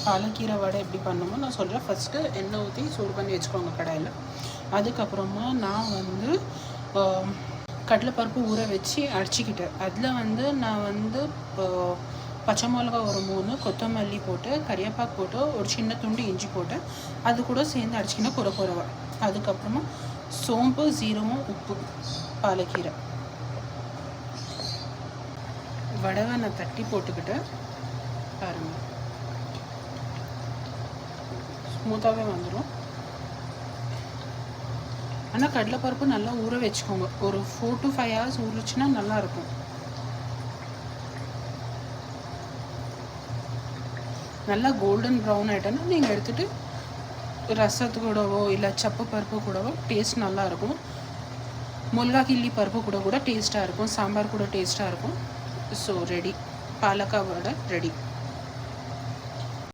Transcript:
பாலக்கீரை வடை எப்படி பண்ணணுமோ நான் சொல்கிறேன். ஃபஸ்ட்டு எண்ணெய் ஊற்றி சூடு பண்ணி வச்சுக்கோங்க கடாயில். அதுக்கப்புறமா நான் வந்து கடலைப்பருப்பு ஊற வச்சு அடிச்சிக்கிட்டேன். அதில் நான் பச்சை மிளகா ஒரு 3, கொத்தமல்லி போட்டு, கறிவேப்பாக்கு போட்டு, ஒரு சின்ன துண்டு இஞ்சி போட்டு அது கூட சேர்ந்து அடிச்சிக்கினா குறவா. அதுக்கப்புறமா சோம்பு, சீரகம், உப்பு, பாலக்கீரை வடவை நான் தட்டி போட்டுக்கிட்டு பாருங்கள், ஸ்மூத்தாகவே வந்துடும். ஆனால் கடலைப்பருப்பு நல்லா ஊற வச்சுக்கோங்க. ஒரு 4 to 5 hours ஊறிச்சுன்னா நல்லாயிருக்கும். நல்லா கோல்டன் ப்ரௌன் ஆகிட்டோன்னா நீங்கள் எடுத்துகிட்டு ரசத்து கூடவோ இல்லை சப்பு பருப்பு கூடவோ டேஸ்ட் நல்லாயிருக்கும். மிளகா கிள்ளி பருப்பு கூட டேஸ்ட்டாக இருக்கும். சாம்பார் கூட டேஸ்ட்டாக இருக்கும். ஸோ ரெடி, பாலக்காய் வடை ரெடி.